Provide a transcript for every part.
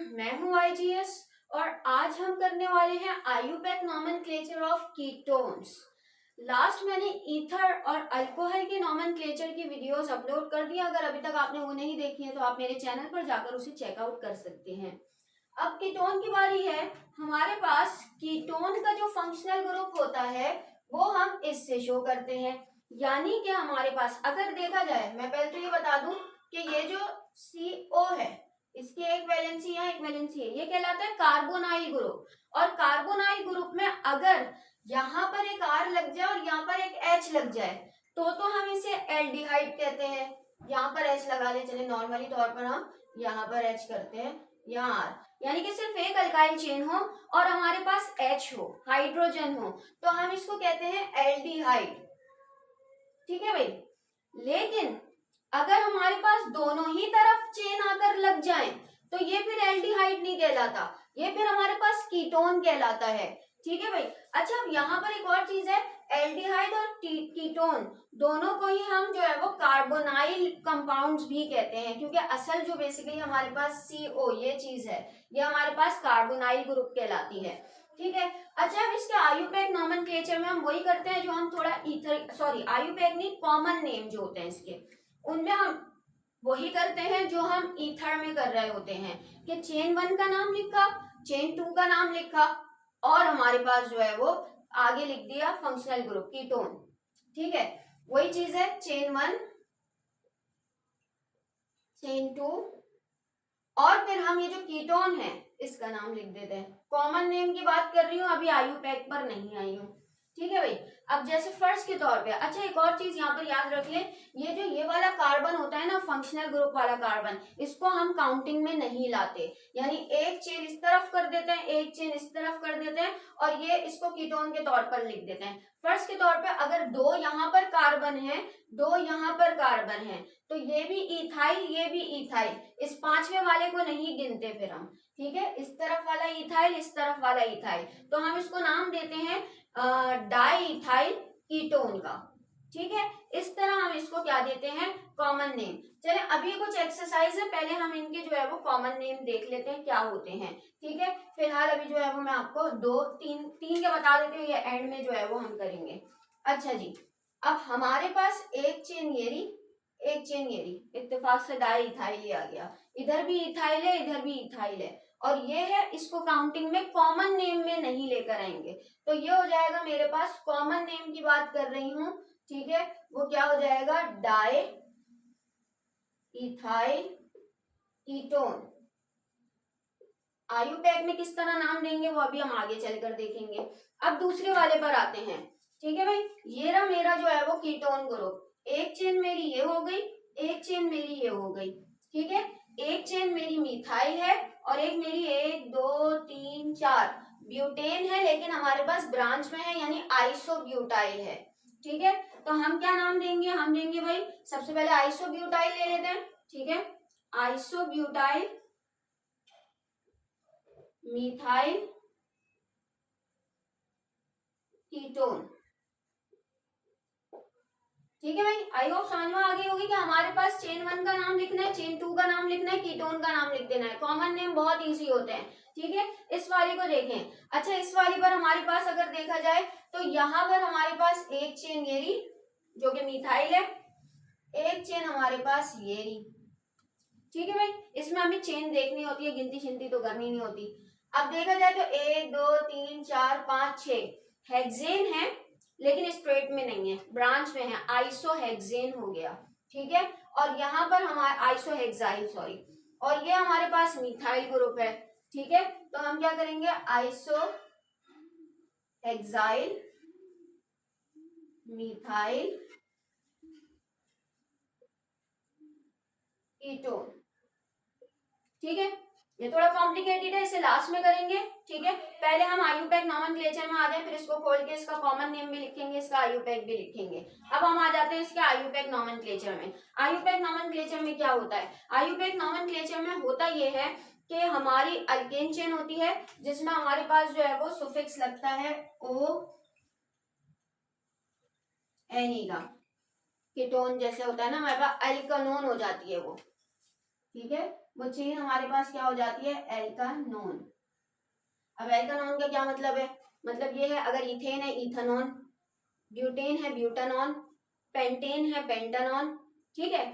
मैं हूं आईजीएस और आज हम करने वाले हैं IUPAC nomenclature of ketones. Last मैंने ईथर और अल्कोहल के नॉमेनक्लेचर की वीडियोस अपलोड कर दी। अगर अभी तक आपने वो नहीं देखी है तो आप मेरे चैनल पर जाकर उसे चेकआउट कर सकते हैं। अब कीटोन की बारी है। हमारे पास कीटोन का जो फंक्शनल ग्रुप होता है वो हम इससे शो करते हैं, यानी कि हमारे पास अगर देखा जाए, मैं पहले तो ये बता दूं कि ये जो CO है इसकी एक वैलेंसी है, एक वैलेंसी है, ये कहलाता है कार्बोनाइल ग्रुप। और कार्बोनाइल ग्रुप में अगर यहाँ पर एक R लग जाए और यहाँ पर एक H लग जाए तो हम इसे एल्डिहाइड कहते हैं। यहाँ पर H लगा ले, चले नॉर्मली तौर पर हम यहाँ पर H करते हैं, यहाँ R, यानी कि सिर्फ एक अल्काइल चेन हो और हमारे पास H हो, हाइड्रोजन हो, तो हम इसको कहते हैं एल्डिहाइड। ठीक है भाई। लेकिन अगर हमारे पास दोनों ही तरफ चेन आकर लग जाए तो ये फिर एल्डिहाइड नहीं कहलाता, ये फिर हमारे पास कीटोन कहलाता है। ठीक है भाई। अच्छा, अब यहाँ पर एक और चीज है, एल्डिहाइड और कीटोन दोनों को ही हम जो है वो कार्बोनाइल कंपाउंड्स भी कहते हैं, क्योंकि असल जो बेसिकली हमारे पास CO ये चीज है, ये हमारे पास कार्बोनाइल ग्रुप कहलाती है। ठीक है। अच्छा, अब इसके आईयूपैक नॉमेनक्लेचर में हम वही करते हैं जो हम थोड़ा आईयूपैक नहीं, कॉमन नेम जो होते हैं इसके, उनमें हम वही करते हैं जो हम ईथर में कर रहे होते हैं कि चेन 1 का नाम लिखा, चेन 2 का नाम लिखा और हमारे पास जो है वो आगे लिख दिया फंक्शनल ग्रुप कीटोन। ठीक है, वही चीज है, चेन 1, चेन 2 और फिर हम ये जो कीटोन है इसका नाम लिख देते हैं। कॉमन नेम की बात कर रही हूँ, अभी आईयूपैक पर नहीं आई हूँ। ठीक है भाई। अब जैसे फर्स्ट के तौर पे, अच्छा एक और चीज यहाँ पर याद रख लें, ये जो ये वाला कार्बन होता है ना, फंक्शनल ग्रुप वाला कार्बन, इसको हम काउंटिंग में नहीं लाते, यानी एक चेन इस तरफ कर देते हैं, एक चेन इस तरफ कर देते हैं और ये इसको कीटोन के तौर पर लिख देते हैं। फर्स्ट के तौर पे अगर दो यहाँ पर कार्बन है, दो यहाँ पर कार्बन है, तो ये भी इथाइल, ये भी इथाइल, इस पांचवें वाले को नहीं गिनते फिर हम। ठीक है, इस तरफ वाला इथाइल, इस तरफ वाला इथाइल, तो हम इसको नाम देते हैं डाई इथाइल कीटोन का। ठीक है, इस तरह हम इसको क्या देते हैं, कॉमन नेम। चले अभी कुछ एक्सरसाइज है, पहले हम इनके जो है वो कॉमन नेम देख लेते हैं क्या होते हैं। ठीक है, फिलहाल अभी जो है वो मैं आपको तीन के बता देती हूँ, ये एंड में जो है वो हम करेंगे। अच्छा जी, अब हमारे पास एक चेन ये रही, एक चेन ये रही, इत्तेफाक से डाई इथाइल ही आ गया, इधर भी इथाइल है, इधर भी इथाइल है, और ये है, इसको काउंटिंग में कॉमन नेम में नहीं लेकर आएंगे, तो ये हो जाएगा मेरे पास, कॉमन नेम की बात कर रही हूं, ठीक है, वो क्या हो जाएगा, डाई इथाइल कीटोन। आईयूपैक में किस तरह नाम देंगे वो अभी हम आगे चलकर देखेंगे। अब दूसरे वाले पर आते हैं। ठीक है भाई, ये रहा मेरा जो है वो कीटोन ग्रुप, एक चेन मेरी ये हो गई, एक चेन मेरी ये हो गई। ठीक है, एक चेन मेरी मिथाइल है और एक मेरी 1 2 3 4 ब्यूटेन है, लेकिन हमारे पास ब्रांच में है, यानी आइसोब्यूटाइल है। ठीक है, तो हम क्या नाम देंगे, हम देंगे भाई सबसे पहले आइसोब्यूटाइल ले लेते हैं। ठीक है, आइसोब्यूटाइल मिथाइल कीटोन। ठीक है भाई, आई होप समझ में आ गई होगी कि हमारे पास चेन 1 का नाम लिखना है, चेन 2 का नाम लिखना है, कीटोन का नाम लिख देना है। कॉमन नेम बहुत इजी होते हैं। ठीक है, इस वाली को देखें। अच्छा, इस वाली पर हमारे पास अगर देखा जाए तो यहाँ पर हमारे पास एक चेन ये रही जो कि मिथाइल है, एक चेन हमारे पास ये रही। ठीक है भाई, इसमें हमें चेन देखनी होती है, गिनती शिनती तो करनी नहीं होती। अब देखा जाए तो 1 2 3 4 5 6 हेक्सेन है, लेकिन स्ट्रेट में नहीं है, ब्रांच में है, आइसोहेक्सेन हो गया। ठीक है, और यहाँ पर हमारा आइसोहेक्साइल, सॉरी, और ये हमारे पास मिथाइल ग्रुप है। ठीक है, तो हम क्या करेंगे, आइसोहेक्साइल मिथाइल कीटोन। ठीक है, ये थोड़ा कॉम्प्लिकेटेड है, इसे लास्ट में करेंगे। ठीक है, पहले हम आईयूपैक नॉमेनक्लेचर में आ जाए, फिर इसको खोल के इसका कॉमन नेम भी लिखेंगे, इसका आईयूपैक भी लिखेंगे। अब हम आ जाते हैं इसके आईयूपैक नॉमेनक्लेचर में। आईयूपैक नॉमेनक्लेचर में क्या होता है, आईयूपैक नॉमेनक्लेचर में होता ये है कि हमारी अल्केन चेन होती है जिसमें हमारे पास जो है वो सुफिक्स लगता है O N E का, कीटोन जैसे होता है ना हमारे पास, अल्कनोन हो जाती है वो। ठीक है, वो चेन हमारे पास क्या हो जाती है, एल्कानोन। अब एल्कानोन का क्या मतलब है, मतलब ये है अगर इथेन है इथेनॉन, ब्यूटेन है ब्यूटानॉन, पेंटेन है पेंटानॉन। ठीक है,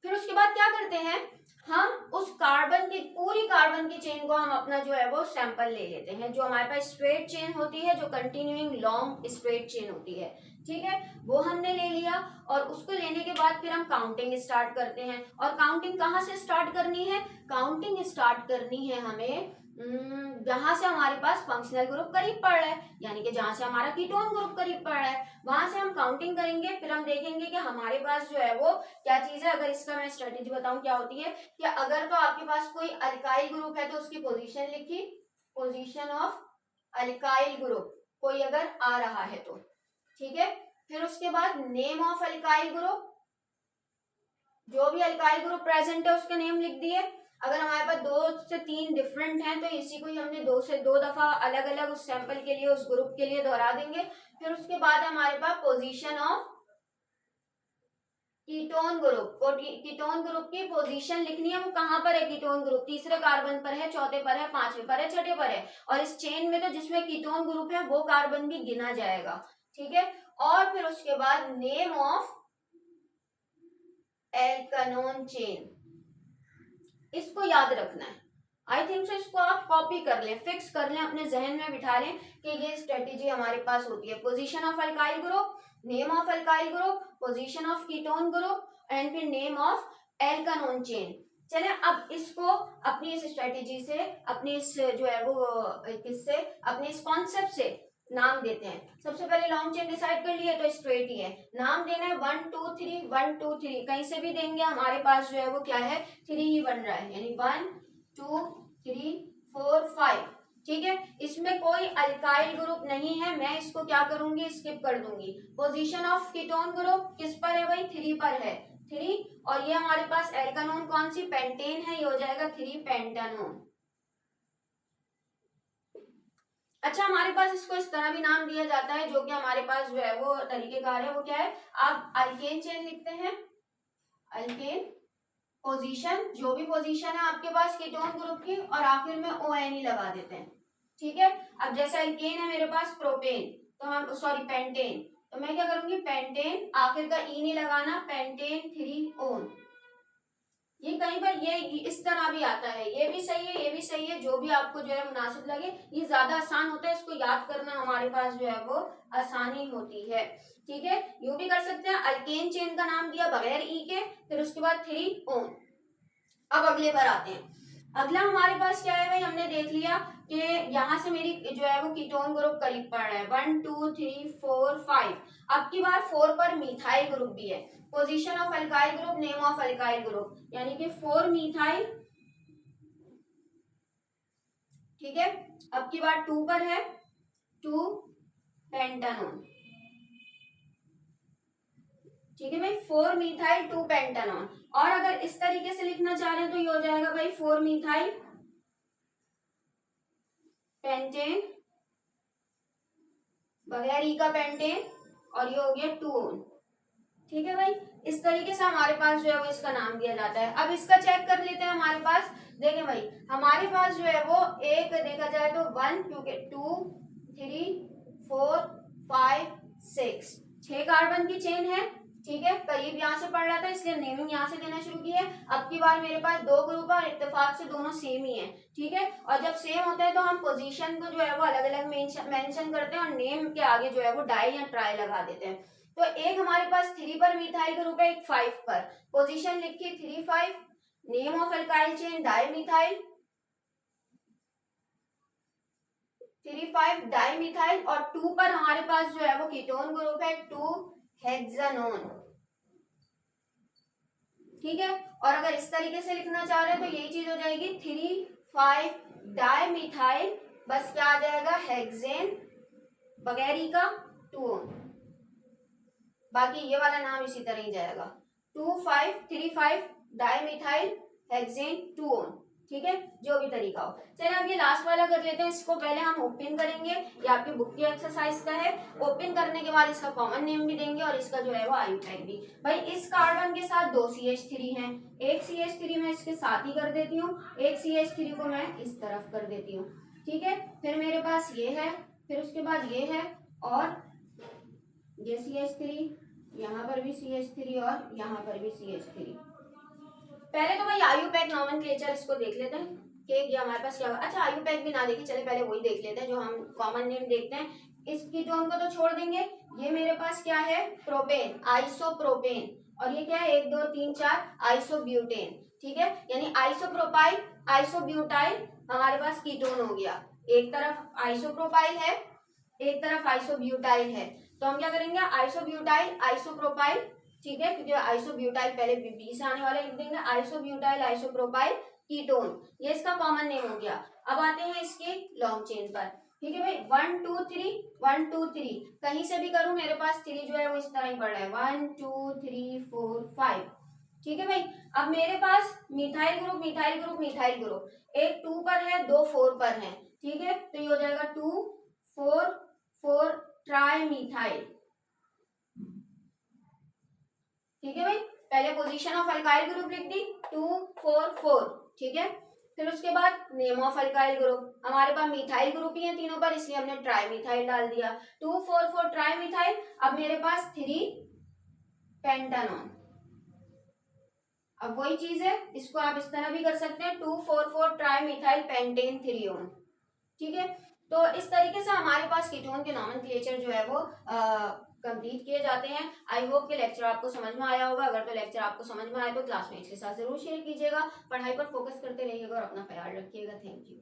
फिर उसके बाद क्या करते हैं, हम उस कार्बन की पूरी कार्बन की चेन को हम अपना जो है वो सैंपल ले लेते हैं। जो हमारे पास स्ट्रेट चेन होती है, जो कंटिन्यूइंग लॉन्ग स्ट्रेट चेन होती है, ठीक है, वो हमने ले लिया। और उसको लेने के बाद फिर हम काउंटिंग स्टार्ट करते हैं। और काउंटिंग कहाँ से स्टार्ट करनी है, काउंटिंग स्टार्ट करनी है हमें जहां से हमारे पास फंक्शनल ग्रुप करीब पड़ रहा है, यानी कि जहां से हमारा कीटोन ग्रुप करीब पड़ रहा है, वहां से हम काउंटिंग करेंगे। फिर हम देखेंगे कि हमारे पास जो है वो क्या चीज है। अगर इसका मैं स्ट्रेटेजी बताऊं क्या होती है, कि अगर तो आपके पास कोई अल्काइल ग्रुप है तो उसकी पोजीशन लिखी, पोजीशन ऑफ अल्काइल ग्रुप कोई अगर आ रहा है तो, ठीक है। फिर उसके बाद नेम ऑफ अल्काइल ग्रुप, जो भी अल्काइल ग्रुप प्रेजेंट है उसके नेम लिख दिए। अगर हमारे पास 2 से 3 डिफरेंट हैं तो इसी को ही हमने 2 से 2 दफा अलग अलग उस सैंपल के लिए, उस ग्रुप के लिए दोहरा देंगे। फिर उसके बाद हमारे पास position of ketone group, ketone group की पोजीशन लिखनी है, वो कहां पर है, कीटोन ग्रुप तीसरे कार्बन पर है, चौथे पर है, पांचवें पर है, छठे पर है। और इस चेन में तो जिसमें कीटोन ग्रुप है वो कार्बन भी गिना जाएगा, ठीक है। और फिर उसके बाद नेम ऑफ एल्कानोन चेन, इसको याद रखना है। आई थिंक सो इसको आप कॉपी कर लें, फिक्स कर लें, अपने जहन में बिठा लें कि ये स्ट्रेटेजी हमारे पास होती है। Position of alkyl group, name of alkyl group, position of ketone group and फिर नेम ऑफ एल्कानोन चेन। चले अब इसको अपनी इस स्ट्रेटेजी से, अपनी इस जो है वो किससे, अपने इस कॉन्सेप्ट से नाम देते हैं। सबसे पहले लॉन्ग चेन डिसाइड कर लिए तो स्ट्रेट ही है, नाम देना है 1 2 3 1 2 3, कहीं से भी देंगे हमारे पास जो है वो क्या है, 3 ही बन रहा है, यानी 1 2 3 4 5, ठीक है। इसमें कोई अल्काइल ग्रुप नहीं है, मैं इसको क्या करूंगी, स्किप कर दूंगी। पोजीशन ऑफ कीटोन ग्रुप किस पर है भाई, 3 पर है, 3। और ये हमारे पास एल्कानोन कौन सी, पेंटेन है, ये हो जाएगा 3 पेंटानोन। अच्छा, हमारे पास इसको इस तरह भी नाम दिया जाता है, जो कि हमारे पास जो है वो तरीकेकार है, वो क्या है, आप अल्केन चेन लिखते हैं, अल्केन पोजीशन, जो भी पोजीशन है आपके पास कीटोन ग्रुप की, और आखिर में ONE लगा देते हैं, ठीक है। अब जैसे अल्केन है मेरे पास प्रोपेन, तो हम सॉरी पेंटेन, तो मैं क्या करूंगी, पेंटेन, आखिर का ई नहीं लगाना, पेंटेन 3 ओन। ये कहीं पर ये इस तरह भी आता है, ये भी सही है, ये भी सही है, जो भी आपको जो है मुनासिब लगे। ये ज्यादा आसान होता है, इसको याद करना हमारे पास जो है वो आसानी होती है, ठीक है। यूं भी कर सकते हैं, अल्केन चेन का नाम दिया बगैर ई के, फिर उसके बाद 3 ओन। अब अगले पर आते हैं। अगला हमारे पास क्या है भाई, हमने देख लिया कि यहाँ से मेरी जो है वो कीटोन ग्रुप करीब पड़ रहा है, 1 2 3 4 5। अब की बार 4 पर मिथाइल ग्रुप भी है। Position of alkyl group, name of alkyl group, यानी कि 4 मिथाइल, ठीक है। अब की बार 2 पर है, 2 पेंटानोन, ठीक है भाई, 4 मिथाइल 2 पेंटानोन। और अगर इस तरीके से लिखना चाह रहे हैं तो ये हो जाएगा भाई 4 मिथाइल पेंटेन, बगैर ई का पेंटेन, और ये हो गया 2 ओन, ठीक है भाई। इस तरीके से हमारे पास जो है वो इसका नाम दिया जाता है। अब इसका चेक कर लेते हैं हमारे पास, देखें भाई हमारे पास जो है वो एक देखा जाए तो 1, क्योंकि 2 3 4 5 6, 6 कार्बन की चेन है, ठीक है। करीब यहाँ से पड़ रहा था इसलिए नेमिंग यहाँ से देना शुरू की है। अब की बार मेरे पास 2 ग्रुप और इत्तेफाक से दोनों सेम ही है, ठीक है। और जब सेम होते हैं तो हम पोजीशन को जो है वो अलग अलग मेंशन करते हैं, और नेम के आगे जो है वो डाई या ट्राई लगा देते हैं। तो एक हमारे पास 3 पर मिथाइल ग्रुप है, एक 5 पर, पोजीशन लिखी 3 5, name of alkyl chain dimethyl, 3 5 dimethyl, और 2 पर हमारे पास जो है वो कीटोन ग्रुप है 2 हेक्सानोन, ठीक है। और अगर इस तरीके से लिखना चाह रहे हैं तो यही चीज हो जाएगी 3 5 डाईमिथाइल, बस क्या आ जाएगा, हेक्सेन, बगैर ई का 2 ओन, बाकी ये वाला नाम इसी तरह ही जाएगा, 2 5 3 5 डाईमिथाइल हेक्सेन 2 ओन, ठीक है, जो भी तरीका हो। चलिए अब ये लास्ट वाला कर लेते हैं। इसको पहले हम ओपन करेंगे, ये आपकी बुक की एक्सरसाइज का है। ओपन करने के बाद इसका कॉमन नेम भी देंगे और इसका जो है वो IUPAC भी। भाई इस कार्बन के साथ 2 CH3 हैं, एक CH3 मैं इसके साथ ही कर देती हूँ, एक CH3 को मैं इस तरफ कर देती हूँ। ठीक है, फिर मेरे पास ये है, फिर उसके बाद ये है और ये CH3, यहाँ पर भी CH3 और यहाँ पर भी CH3। पहले तो भाई IUPAC नॉमेनक्लेचर इसको देख लेते हैं कि ये हमारे पास क्या होगा। अच्छा IUPAC भी ना देखें, चले पहले वही देख लेते हैं जो हम कॉमन नेम देखते हैं। इस कीटोन को तो छोड़ देंगे। ये मेरे पास क्या है, प्रोपेन, आइसोप्रोपेन। और ये क्या है, 1 2 3 4 आइसोब्यूटेन। ठीक है, यानी आइसोप्रोपाइल आइसोब्यूटाइल हमारे पास कीटोन हो गया। एक तरफ आइसोप्रोपाइल है, एक तरफ आइसोब्यूटाइल है, तो हम क्या करेंगे, आइसोब्यूटाइल आइसोप्रोपाइल। ठीक है, क्योंकि आइसोब्यूटाइल पहले बी से आने वाले लिख देंगे, आइसोब्यूटाइल आइसोप्रोपाइल कीटोन, ये इसका कॉमन नेम हो गया। अब आते हैं इसके लॉन्ग चेन पर। ठीक है भाई, 1 2 3 1 2 3, कहीं से भी करूं मेरे पास 3 जो है वो इस तरह ही पड़ रहा है, 1 2 3 4 5। ठीक है भाई, अब मेरे पास methyl group methyl group methyl group, एक 2 पर है, 2 4 पर है। ठीक है, तो ये हो जाएगा 2 4 4 ट्राई मिथाइल। ठीक है भाई, पहले पोजीशन ऑफ अल्काइल ग्रुप लिख दी 2 4 4। ठीक है, फिर उसके बाद नेम ऑफ अल्काइल ग्रुप, हमारे पास मिथाइल ग्रुप ही है तीनों पर, इसलिए हमने ट्राई मिथाइल डाल दिया, 2 4 4 ट्राई मिथाइल। अब मेरे पास 3 पेंटानॉन। अब वही चीज है, इसको आप इस तरह भी कर सकते हैं, 2 4 4 ट्राई मिथाइल पेंटेन थ्रियोन। ठीक है, तो इस तरीके से हमारे पास कीटोन के नॉमेनक्लेचर जो है वो कंप्लीट किए जाते हैं। आई होप कि लेक्चर आपको समझ में आया होगा। अगर तो लेक्चर आपको समझ में आए तो क्लासमेट्स के साथ जरूर शेयर कीजिएगा। पढ़ाई पर फोकस करते रहिएगा और अपना ख्याल रखिएगा। Thank you.